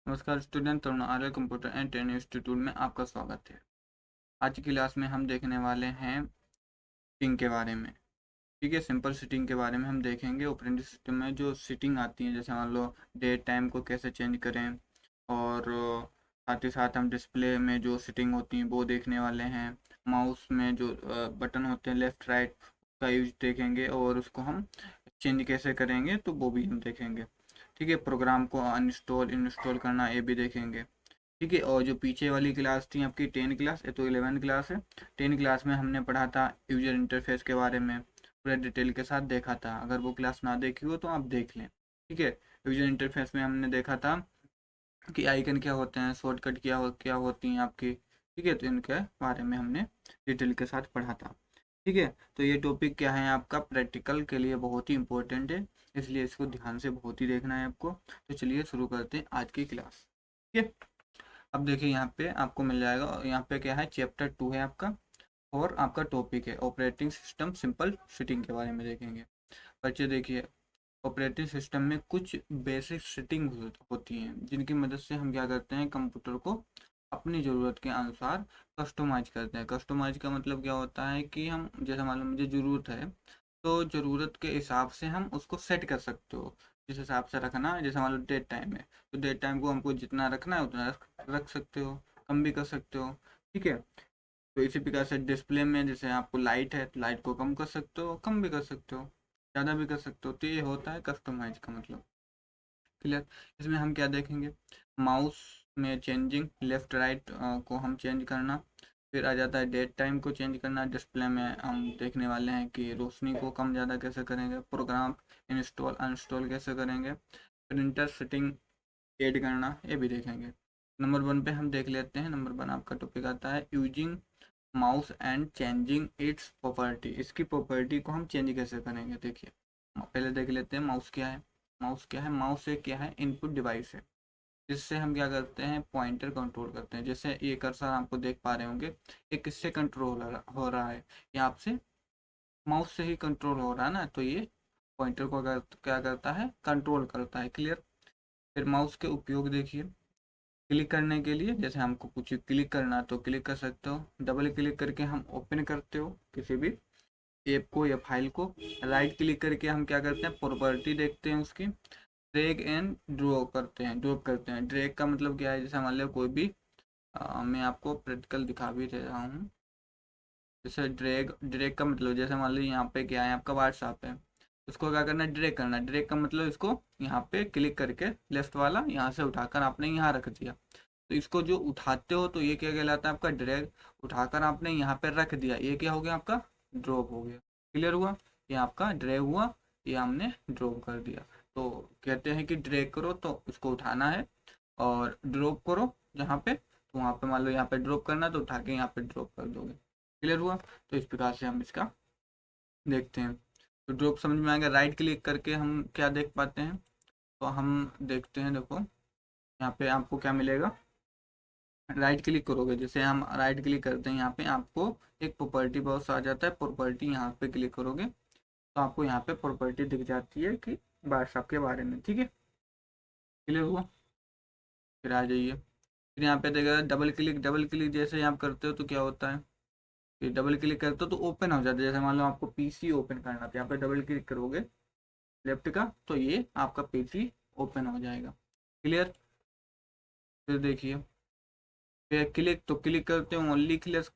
नमस्कार student, Tarun Arya computer and training institute में आपका स्वागत है। आज की क्लास में हम देखने वाले हैं सीटिंग के बारे में। ठीक है, सिंपल सीटिंग के बारे में हम देखेंगे। ऑपरेटिंग सिस्टम में जो सीटिंग आती है, जैसे मान लो डेट टाइम को कैसे चेंज करें, और साथ ही साथ हम डिस्प्ले में जो सीटिंग होती है वो देखने वाले हैं। माउस में जो बटन होते हैं लेफ़्ट राइट, उसका यूज देखेंगे, और उसको हम चेंज कैसे करेंगे तो वो भी हम देखेंगे। ठीक है, प्रोग्राम को अनइंस्टॉल इंस्टॉल करना ये भी देखेंगे। ठीक है, और जो पीछे वाली क्लास थी आपकी 10 क्लास, ये तो 11 क्लास है। 10 क्लास में हमने पढ़ा था यूजर इंटरफेस के बारे में, पूरे डिटेल के साथ देखा था। अगर वो क्लास ना देखी हो तो आप देख लें। ठीक है, यूजर इंटरफेस में हमने देखा था कि आइकन क्या होते हैं, शॉर्टकट क्या होती हैं आपकी। ठीक है, तो इनके बारे में हमने डिटेल के साथ पढ़ा था। ठीक है, तो ये टॉपिक क्या है आपका, प्रैक्टिकल के लिए बहुत ही इंपॉर्टेंट है, इसलिए इसको ध्यान से बहुत ही देखना है आपको। तो चलिए शुरू करते हैं आज की क्लास। ठीक है, अब देखिए यहाँ पे आपको मिल जाएगा, और यहाँ पे क्या है, चैप्टर 2 है आपका, और आपका टॉपिक है ऑपरेटिंग सिस्टम सिंपल सेटिंग के बारे में देखेंगे। बच्चे देखिए, ऑपरेटिंग सिस्टम में कुछ बेसिक सेटिंग होती हैं, जिनकी मदद से हम क्या करते हैं, कंप्यूटर को अपनी ज़रूरत के अनुसार कस्टमाइज करते हैं। कस्टमाइज का मतलब क्या होता है कि हम, जैसे मान लो मुझे ज़रूरत है, तो ज़रूरत के हिसाब से हम उसको सेट कर सकते हो। जिस हिसाब से रखना है, जैसे मान लो डेट टाइम है, तो डेट टाइम को हमको जितना रखना है उतना रख सकते हो, कम भी कर सकते हो। ठीक है, तो इसी प्रकार से डिस्प्ले में, जैसे आपको लाइट है तो लाइट को कम कर सकते हो, कम भी कर सकते हो, ज़्यादा भी कर सकते हो। तो ये होता है कस्टमाइज का मतलब। क्लियर। इसमें हम क्या देखेंगे, माउस में चेंजिंग लेफ़्ट राइट को हम चेंज करना। फिर आ जाता है डेट टाइम को चेंज करना। डिस्प्ले में हम देखने वाले हैं कि रोशनी को कम ज़्यादा कैसे करेंगे, प्रोग्राम इंस्टॉल अनइंस्टॉल कैसे करेंगे, प्रिंटर सेटिंग ऐड करना, ये भी देखेंगे। नंबर 1 पे हम देख लेते हैं। नंबर 1 आपका टॉपिक आता है using mouse and changing it's property. इसकी प्रॉपर्टी को हम चेंज कैसे करेंगे, देखिए पहले देख लेते हैं माउस क्या है। माउस क्या है, माउस एक क्या है, इनपुट डिवाइस है, जिससे हम क्या करते हैं, पॉइंटर कंट्रोल करते हैं। जैसे ये कर्सर आपको देख पा रहे होंगे, ये किससे कंट्रोल हो रहा है, ये आपसे माउस से ही कंट्रोल हो रहा है ना, तो ये पॉइंटर को अगर क्या करता है, कंट्रोल करता है। क्लियर। फिर माउस के उपयोग देखिए, क्लिक करने के लिए, जैसे हमको कुछ क्लिक करना तो क्लिक कर सकते हो, डबल क्लिक करके हम ओपन करते हो किसी भी ऐप को या फाइल को। राइट क्लिक करके हम क्या करते हैं, प्रॉपर्टी देखते हैं उसकी। ड्रैग एंड ड्रॉप करते हैं। ड्रैग का मतलब क्या है, जैसे मान लो कोई भी मैं आपको प्रैक्टिकल दिखा भी दे रहा हूँ। जैसे ड्रैग ड्रैग का मतलब, जैसे मान लो यहाँ पे क्या है, आपका व्हाट्सएप है, उसको क्या करना है, ड्रैग करना है। ड्रैग का मतलब इसको यहाँ पे क्लिक करके लेफ्ट वाला यहाँ से उठाकर आपने यहाँ रख दिया। तो इसको जो उठाते हो तो ये क्या कहलाता है, आपका ड्रैग। उठाकर आपने यहाँ पे रख दिया, ये क्या हो गया, आपका ड्रॉप हो गया। क्लियर हुआ, ये आपका ड्रैग हुआ, ये हमने ड्रॉप कर दिया। तो कहते हैं कि ड्रैग करो तो इसको उठाना है, और ड्रॉप करो जहाँ पे, तो वहाँ पे मान लो यहाँ पे ड्रॉप करना, तो उठा के यहाँ पे ड्रॉप कर दोगे। क्लियर हुआ। तो इस प्रकार से हम इसका देखते हैं। तो ड्रॉप समझ में आएगा। राइट क्लिक करके हम क्या देख पाते हैं, तो हम देखते हैं, देखो यहाँ पे आपको क्या मिलेगा, राइट क्लिक करोगे, जैसे हम राइट क्लिक करते हैं, यहाँ पे आपको एक प्रॉपर्टी बॉक्स आ जाता है। प्रॉपर्टी यहाँ पे क्लिक करोगे तो आपको यहाँ पे प्रॉपर्टी दिख जाती है कि व्हाट्सएप के बारे में। ठीक है, क्लियर हुआ। फिर आ जाइए, फिर यहाँ पे देखा डबल क्लिक जैसे आप करते हो तो क्या होता है, फिर डबल क्लिक करते हो तो ओपन हो जाता है। जैसे मान लो आपको पीसी ओपन करना, तो यहाँ पे डबल क्लिक करोगे लेफ्ट का, तो ये आपका पीसी ओपन हो जाएगा। क्लियर। फिर देखिए, फिर क्लिक करते हो, ओनली क्लिक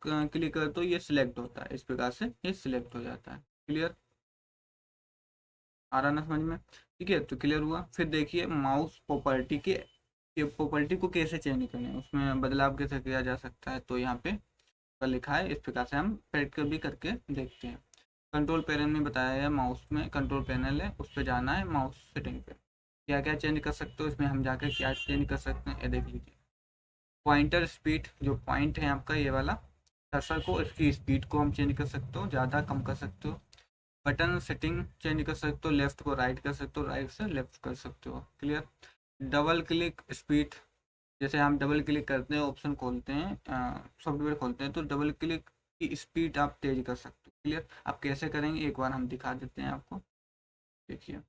करते हो, ये सिलेक्ट होता है, इस प्रकार से ये सिलेक्ट हो जाता है। क्लियर, आ रहा ना समझ में। ठीक है, तो क्लियर हुआ। फिर देखिए माउस प्रॉपर्टी के प्रॉपर्टी को कैसे चेंज करें, उसमें बदलाव कैसे किया जा सकता है, तो यहाँ पे लिखा है, इस प्रकार से हम प्रैक्टिकल भी करके देखते हैं। कंट्रोल पैनल में बताया है, माउस में कंट्रोल पैनल है, उस पर जाना है, माउस सेटिंग पे क्या क्या चेंज कर सकते हो, इसमें हम जाकर क्या चेंज कर सकते हैं, ये देख लीजिए। पॉइंटर स्पीड, जो पॉइंट है आपका ये वाला कर्सर को, इसकी स्पीड को हम चेंज कर सकते हो, ज़्यादा कम कर सकते हो। बटन सेटिंग चेंज कर सकते हो, लेफ्ट को राइट कर सकते हो, राइट से लेफ्ट कर सकते हो। क्लियर। डबल क्लिक स्पीड, जैसे हम डबल क्लिक करते हैं, ऑप्शन खोलते हैं, सॉफ्टवेयर खोलते हैं, तो डबल क्लिक की स्पीड आप तेज कर सकते हो। क्लियर। आप कैसे करेंगे एक बार हम दिखा देते हैं आपको। देखिए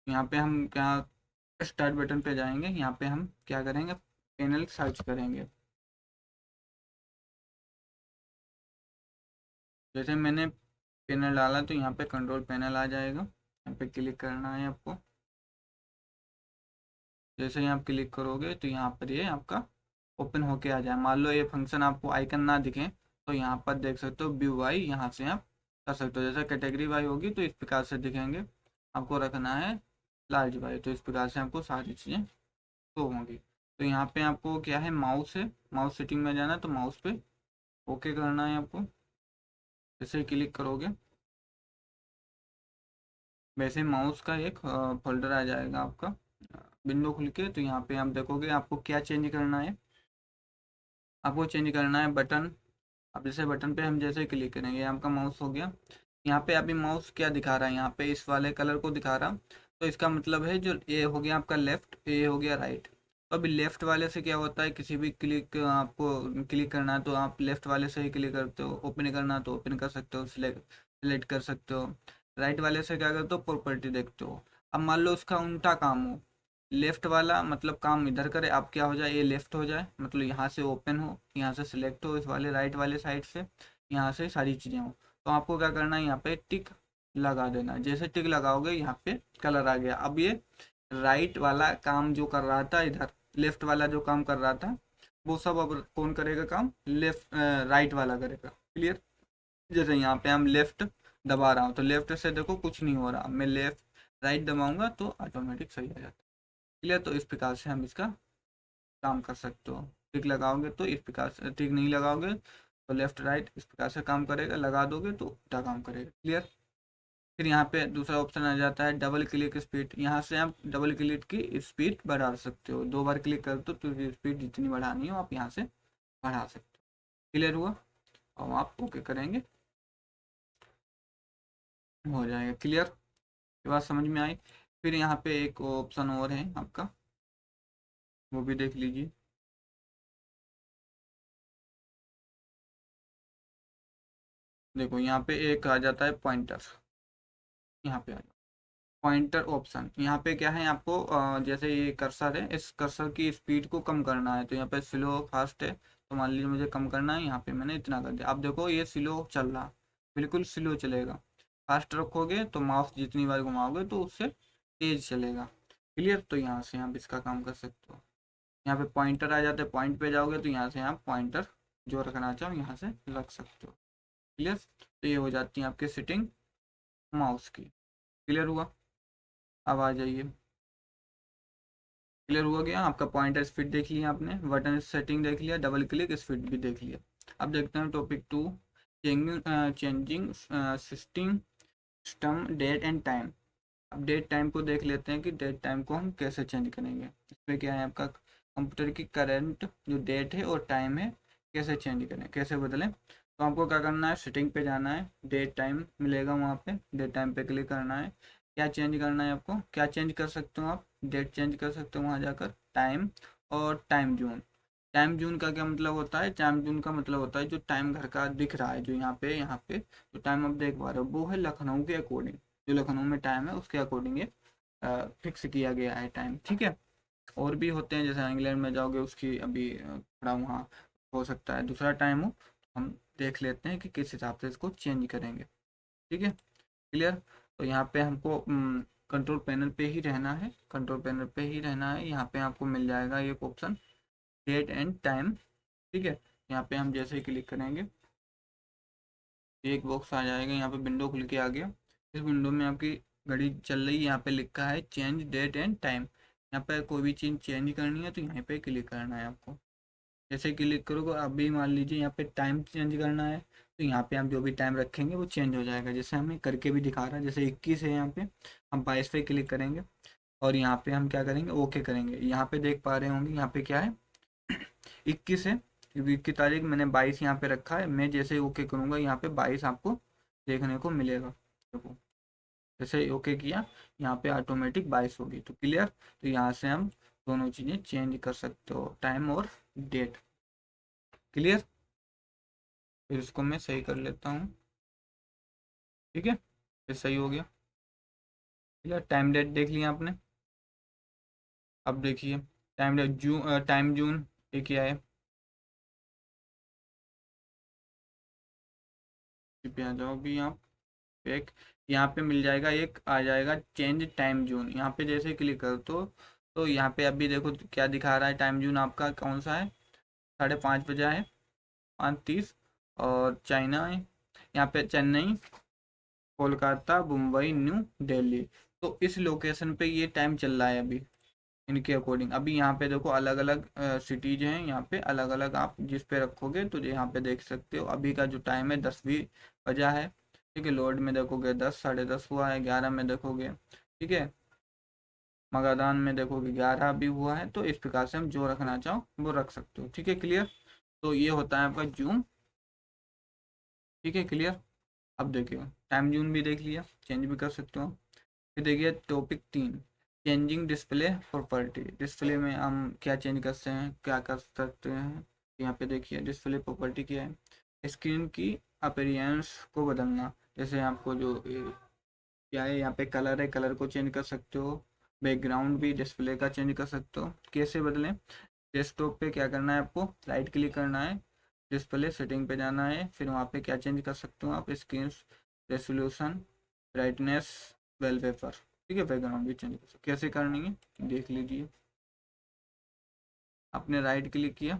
यहाँ पे हम क्या स्टार्ट बटन पे जाएंगे, यहाँ पे हम क्या करेंगे, पैनल सर्च करेंगे। जैसे मैंने पैनल डाला तो यहाँ पे कंट्रोल पैनल आ जाएगा, यहाँ पे क्लिक करना है आपको। जैसे ही आप क्लिक करोगे तो यहाँ पर ये आपका ओपन होके आ जाए। मान लो ये फंक्शन आपको आइकन ना दिखे तो यहाँ पर देख सकते हो व्यू वाई, यहाँ से आप कर सकते हो। जैसे कैटेगरी वाई होगी तो इस प्रकार से दिखेंगे, आपको रखना है लार्ज वाई, तो इस प्रकार से आपको सारी चीज़ें शो होंगी। तो यहाँ पे आपको क्या है, माउस है, माउस सेटिंग में जाना है तो माउस पे ओके करना है आपको। जैसे ही क्लिक करोगे वैसे माउस का एक फोल्डर आ जाएगा आपका विंडो खुल के। तो यहाँ पे आप देखोगे आपको क्या चेंज करना है, आपको चेंज करना है बटन। अब जैसे बटन पे हम जैसे क्लिक करेंगे, आपका माउस हो गया यहाँ पे। अभी माउस क्या दिखा रहा है, यहाँ पे इस वाले कलर को दिखा रहा, तो इसका मतलब है जो ये हो गया आपका लेफ्ट, ये हो गया राइट। तो अभी लेफ्ट वाले से क्या होता है, किसी भी क्लिक आपको क्लिक करना है तो आप लेफ्ट वाले से ही क्लिक करते हो, ओपन करना तो ओपन कर सकते हो, सिलेक्ट कर सकते हो। राइट वाले से क्या करते हो, प्रॉपर्टी देखते हो। अब मान लो उसका उल्टा काम हो, लेफ्ट वाला मतलब काम इधर करे, आप क्या हो जाए, ये लेफ्ट हो जाए, मतलब यहाँ से ओपन हो, यहाँ से सिलेक्ट हो, इस वाले राइट वाले साइड से यहाँ से सारी चीज़ें हो। तो आपको क्या करना है, यहाँ पे टिक लगा देना। जैसे टिक लगाओगे यहाँ पे कलर आ गया। अब ये राइट वाला काम जो कर रहा था इधर, लेफ्ट वाला जो काम कर रहा था वो सब अब कौन करेगा काम, लेफ्ट राइट वाला करेगा। क्लियर। जैसे यहाँ पे हम लेफ्ट दबा रहा हूँ तो लेफ्ट से देखो कुछ नहीं हो रहा, मैं लेफ्ट राइट दबाऊंगा तो ऑटोमेटिक सही आ जाता है। क्लियर। तो इस प्रकार से हम इसका काम कर सकते हो। टिक लगाओगे तो इस प्रकार से, टिक नहीं लगाओगे तो लेफ्ट राइट इस प्रकार से काम करेगा, लगा दोगे तो उल्टा काम करेगा। क्लियर। फिर यहाँ पे दूसरा ऑप्शन आ जाता है डबल क्लिक स्पीड। यहाँ से आप डबल क्लिक की स्पीड बढ़ा सकते हो, दो बार क्लिक कर दो तो स्पीड जितनी बढ़ानी हो आप यहाँ से बढ़ा सकते हो। क्लियर हुआ। और आप ओके करेंगे, हो जाएगा। क्लियर। ये बात समझ में आई। फिर यहाँ पे एक ऑप्शन और है आपका, वो भी देख लीजिए। देखो यहाँ पे एक आ जाता है पॉइंटर, यहाँ पे आ जाता पॉइंटर ऑप्शन। यहाँ पे क्या है आपको जैसे ये कर्सर है, इस कर्सर की स्पीड को कम करना है तो यहाँ पे स्लो फास्ट है, तो मान लीजिए मुझे कम करना है, यहाँ पे मैंने इतना कर दिया। आप देखो ये स्लो चल रहा, बिल्कुल स्लो चलेगा। फास्ट रखोगे तो माउस जितनी बार घुमाओगे तो उससे तेज चलेगा। क्लियर। तो यहाँ से आप इसका काम कर सकते हो। यहाँ पे पॉइंटर आ जाते हैं, पॉइंट पे जाओगे तो यहाँ से आप पॉइंटर जो रखना चाहो यहाँ से रख सकते हो। क्लियर। तो ये हो जाती है आपकी सेटिंग माउस की। क्लियर हुआ। अब आ जाइए। क्लियर हुआ गया आपका पॉइंटर स्पीड देख लिया आपने, बटन सेटिंग देख लिया, डबल क्लिक स्पीड भी देख लिया। अब देखते हैं topic 2, changing system date and time. अब डेट टाइम को देख लेते हैं कि डेट टाइम को हम कैसे चेंज करेंगे। इसमें क्या है आपका कंप्यूटर की करंट जो डेट है और टाइम है कैसे चेंज करें, कैसे बदलें। तो आपको क्या करना है, सेटिंग पे जाना है, डेट टाइम मिलेगा वहाँ पे, डेट टाइम पे क्लिक करना है। क्या चेंज करना है आपको, क्या चेंज कर सकते हो आप, डेट चेंज कर सकते हो वहाँ जाकर, टाइम और टाइम जोन। टाइम जोन का क्या मतलब होता है, टाइम जोन का मतलब होता है जो टाइम घर का दिख रहा है, जो यहाँ पे जो टाइम आप देख पा रहे हो वो है लखनऊ के अकॉर्डिंग, जो लखनऊ में टाइम है उसके अकॉर्डिंग ये फिक्स किया गया है टाइम। ठीक है। और भी होते हैं, जैसे इंग्लैंड में जाओगे उसकी अभी थोड़ा वहाँ हो सकता है दूसरा टाइम हो, तो हम देख लेते हैं कि किस हिसाब से इसको चेंज करेंगे। ठीक है। क्लियर। तो यहाँ पे हमको कंट्रोल पैनल पे ही रहना है, कंट्रोल पैनल पे ही रहना है। यहाँ पे आपको मिल जाएगा एक ऑप्शन डेट एंड टाइम। ठीक है। यहाँ पे हम जैसे ही क्लिक करेंगे एक बॉक्स आ जाएगा, यहाँ पे विंडो खुल के आ गया। इस विंडो में आपकी घड़ी चल रही है, यहाँ पे लिखा है चेंज डेट एंड टाइम। यहाँ पे कोई भी चीज़ चेंज करनी है तो यहाँ पे क्लिक करना है आपको। जैसे क्लिक करोगे अभी मान लीजिए यहाँ पे टाइम चेंज करना है तो यहाँ पे हम जो भी टाइम रखेंगे वो चेंज हो जाएगा। जैसे हमें करके भी दिखा रहा है, जैसे 21 है यहाँ पे, हम 22 पे क्लिक करेंगे और यहाँ पे हम क्या करेंगे, ओके करेंगे। यहाँ पे देख पा रहे होंगे यहाँ पे क्या है 21 है, क्योंकि की तारीख मैंने 22 यहाँ पे रखा है। मैं जैसे ओके करूँगा यहाँ पे 22 आपको देखने को मिलेगा। देखो जैसे ओके किया यहाँ पे ऑटोमेटिक 22 होगी। तो क्लियर। तो यहाँ से हम दोनों चीज़ें चेंज कर सकते हो, टाइम और डेट। क्लियर। फिर इसको मैं सही कर लेता हूँ। ठीक है। फिर सही हो गया। क्लियर। टाइम डेट देख लिया आपने। अब देखिए टाइम जून ये क्या है, पे आ जाओ भी आप। एक यहाँ पे मिल जाएगा, एक आ जाएगा चेंज टाइम जोन, यहाँ पे जैसे क्लिक कर तो यहाँ पे अभी देखो क्या दिखा रहा है, टाइम जोन आपका कौन सा है, 5:30 बजा है, 5:30। और चाइना है यहाँ पे, चेन्नई, कोलकाता, मुंबई, न्यू दिल्ली। तो इस लोकेशन पे ये टाइम चल रहा है अभी इनके अकॉर्डिंग। अभी यहाँ पे देखो अलग अलग सिटीज हैं, यहाँ पे अलग अलग आप जिस पे रखोगे तो यहाँ पे देख सकते हो अभी का जो टाइम है 10 भी बजा है। ठीक है, लोड में देखोगे 10, 10:30 हुआ है, 11 में देखोगे, ठीक है, मगादान में देखोगे 11 भी हुआ है। तो इस प्रकार से हम जो रखना चाहो वो रख सकते हो। ठीक है, क्लियर। तो ये होता है आपका जूम। ठीक है, क्लियर। अब देखिए टाइम जून भी देख लिया, चेंज भी कर सकते हो। फिर देखिए topic 3, changing display property. Display में हम क्या चेंज कर सकते हैं, क्या कर सकते हैं। यहाँ पे देखिए डिस्प्ले प्रॉपर्टी क्या है, स्क्रीन की अपीयरेंस को बदलना। जैसे आपको जो क्या है, यहाँ पे कलर है, कलर को चेंज कर सकते हो। बैकग्राउंड भी डिस्प्ले का चेंज कर सकते हो। कैसे बदलें, डेस्कटॉप पे क्या करना है, आपको राइट क्लिक करना है, डिस्प्ले सेटिंग पे जाना है, फिर वहाँ पे क्या चेंज कर सकते हो आप, स्क्रीन रेसोल्यूशन, ब्राइटनेस, वॉलपेपर। ठीक है, बैकग्राउंड भी चेंज कर सकते, कैसे करनी है देख लीजिए। आपने राइट क्लिक किया,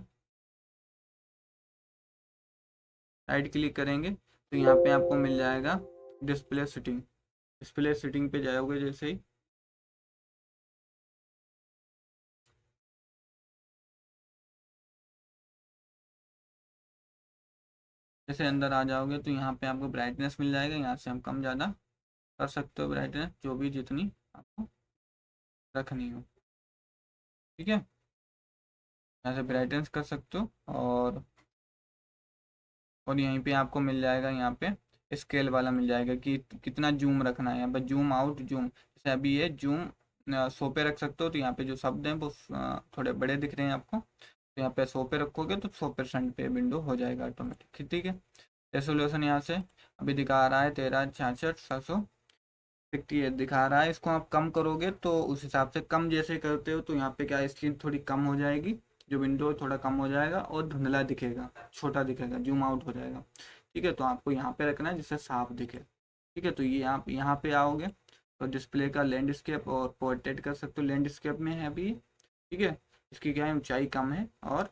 राइट क्लिक करेंगे तो यहाँ पे आपको मिल जाएगा डिस्प्ले सेटिंग। डिस्प्ले सेटिंग पे जाओगे जैसे ही, जैसे अंदर आ जाओगे तो यहाँ पे आपको ब्राइटनेस मिल जाएगा, यहाँ से हम कम ज़्यादा कर सकते हो ब्राइटनेस, जो भी जितनी आपको रखनी हो। ठीक है, यहाँ से ब्राइटनेस कर सकते हो। और यहीं पे आपको मिल जाएगा, यहाँ पे स्केल वाला मिल जाएगा कि कितना जूम रखना है। यहाँ पे जूम आउट, जूम, जैसे अभी ये जूम 100 पे रख सकते हो, तो यहाँ पे जो शब्द हैं वो थोड़े बड़े दिख रहे हैं आपको, तो यहाँ पे 100 पे रखोगे तो 100% पे विंडो हो जाएगा ऑटोमेटिक। ठीक है, रेसोल्यूशन यहाँ से अभी दिखा रहा है 1366/58 दिखा रहा है। इसको आप कम करोगे तो उस हिसाब से, कम जैसे करते हो तो यहाँ पे क्या स्क्रीन थोड़ी कम हो जाएगी, जो विंडो थोड़ा कम हो जाएगा और धुंधला दिखेगा, छोटा दिखेगा, जूम आउट हो जाएगा। ठीक है, तो आपको यहाँ पे रखना है जिससे साफ दिखे। ठीक है, तो ये आप यहाँ पे आओगे तो डिस्प्ले का लैंडस्केप और पोर्ट्रेट कर सकते हो। लैंडस्केप में है अभी, ठीक है, इसकी क्या है, ऊंचाई कम है और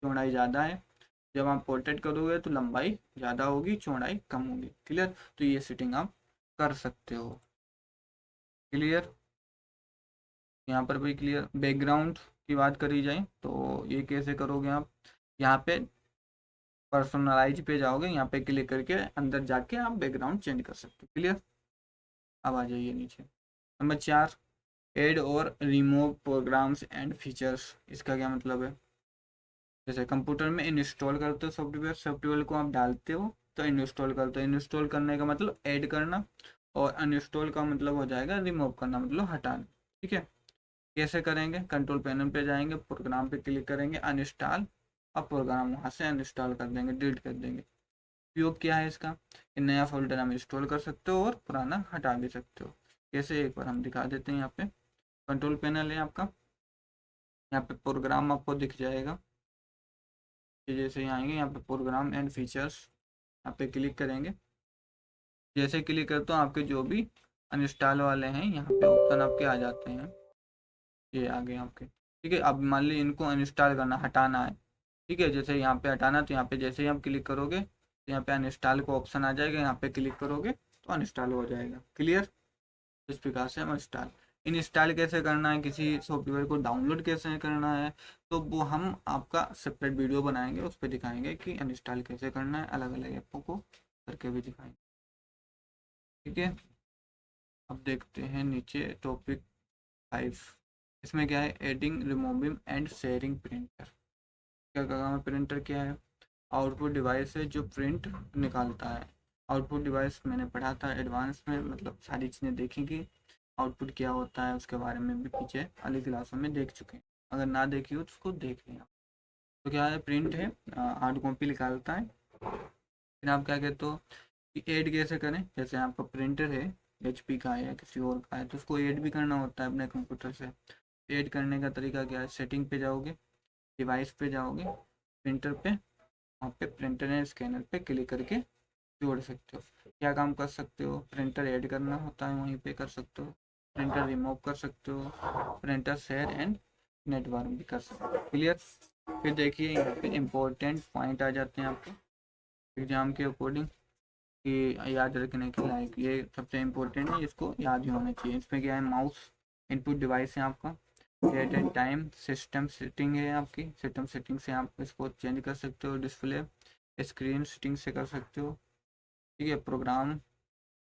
चौड़ाई ज़्यादा है। जब आप पोर्ट्रेट करोगे तो लंबाई ज़्यादा होगी, चौड़ाई कम होगी। क्लियर, तो ये सेटिंग आप कर सकते हो। क्लियर, यहाँ पर भी क्लियर। बैकग्राउंड की बात करी जाए तो ये कैसे करोगे आप, यहाँ पे पर्सनलाइज पे जाओगे, यहाँ पे क्लिक करके अंदर जाके आप बैकग्राउंड चेंज कर सकते हो। क्लियर, अब आ जाइए नीचे। नंबर 4, एड और रिमूव प्रोग्राम्स एंड फीचर्स। इसका क्या मतलब है, जैसे कंप्यूटर में इंस्टॉल करते हो सॉफ्टवेयर, सॉफ्टवेयर को आप डालते हो तो इंस्टॉल करते हो। इंस्टॉल करने का मतलब ऐड करना, और अनइंस्टॉल का मतलब हो जाएगा रिमूव करना, मतलब हटाना। ठीक है, कैसे करेंगे, कंट्रोल पैनल पे जाएंगे, प्रोग्राम पे क्लिक करेंगे, अनइंस्टॉल, अब प्रोग्राम वहाँ से अनइंस्टॉल कर देंगे, डिलीट कर देंगे। उपयोग क्या है इसका, नया फोल्डर हम इंस्टॉल कर सकते हो और पुराना हटा भी सकते हो। कैसे, एक बार हम दिखा देते हैं। यहाँ पे कंट्रोल पैनल है आपका, यहाँ पे प्रोग्राम आपको दिख जाएगा। ये जैसे ही आएंगे यहाँ पे प्रोग्राम एंड फीचर्स, यहाँ पे क्लिक करेंगे। जैसे क्लिक करते हो आपके जो भी अनइंस्टॉल वाले हैं यहाँ पे ऑप्शन आपके आ जाते हैं, ये आगे आपके। ठीक है, अब मान ली इनको अनइंस्टॉल करना, हटाना है। ठीक है, जैसे यहाँ पे हटाना, तो यहाँ पे जैसे ही आप क्लिक करोगे तो यहाँ पे अनइंस्टॉल का ऑप्शन आ जाएगा, यहाँ पे क्लिक करोगे तो अनइंस्टॉल हो जाएगा। क्लियर, इस प्रकार से हम इंस्टॉल, इंस्टॉल कैसे करना है, किसी सॉफ्टवेयर को डाउनलोड कैसे करना है, तो वो हम आपका सेपरेट वीडियो बनाएंगे, उस पर दिखाएंगे कि अनइंस्टॉल कैसे करना है, अलग अलग ऐपों को करके भी दिखाएंगे। ठीक है, अब देखते हैं नीचे टॉपिक 5। इसमें क्या है, adding, removing and sharing printer. क्या काम है, प्रिंटर क्या है, आउटपुट डिवाइस है जो प्रिंट निकालता है। आउटपुट डिवाइस मैंने पढ़ा था एडवांस में, मतलब सारी चीज़ें देखेंगी, आउटपुट क्या होता है उसके बारे में भी पीछे वाली क्लासों में देख चुके हैं। अगर ना देखी हो तो उसको देख लेना। तो क्या है, प्रिंट है, हार्ड कॉपी निकालता है। फिर आप क्या कहते हो कि ऐड कैसे करें, जैसे आपका प्रिंटर है, HP का है या किसी और का है, तो उसको ऐड भी करना होता है अपने कंप्यूटर से। ऐड करने का तरीका क्या है, सेटिंग पे जाओगे, डिवाइस पे जाओगे, प्रिंटर पे, वहाँ पे प्रिंटर एंड स्कैनर पे क्लिक करके जोड़ सकते हो। क्या काम कर सकते हो, प्रिंटर ऐड करना होता है वहीं पे कर सकते हो, प्रिंटर रिमूव कर सकते हो, प्रिंटर शेयर एंड नेटवर्क भी कर सकते हो। क्लियर। फिर देखिए यहाँ पे इम्पोर्टेंट पॉइंट आ जाते हैं आपके एग्जाम के अकॉर्डिंग कि याद रखने के लायक, ये सबसे इम्पोर्टेंट है, इसको याद ही होना चाहिए। इसमें क्या है, माउस इनपुट डिवाइस है आपका, date and time, system setting है आपकी, सिस्टम सेटिंग से आप इसको चेंज कर सकते हो, डिस्प्ले स्क्रीन सेटिंग से कर सकते हो। ठीक है, प्रोग्राम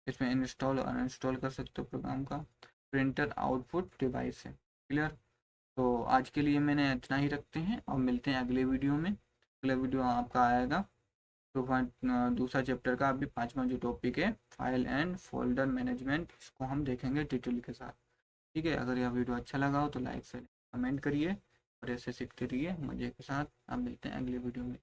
इसमें इंस्टॉल और अनइंस्टॉल कर सकते हो प्रोग्राम का, प्रिंटर आउटपुट डिवाइस है। क्लियर। तो आज के लिए मैंने इतना ही रखते हैं और मिलते हैं अगले वीडियो में। अगला वीडियो आपका आएगा तो दूसरा चैप्टर का, अभी 5वां जो टॉपिक है फाइल एंड फोल्डर मैनेजमेंट, इसको हम देखेंगे डिटेल के साथ। ठीक है, अगर यह वीडियो अच्छा लगा हो तो लाइक से कमेंट करिए और ऐसे सीखते रहिए मज़े के साथ। अब मिलते हैं अगले वीडियो में।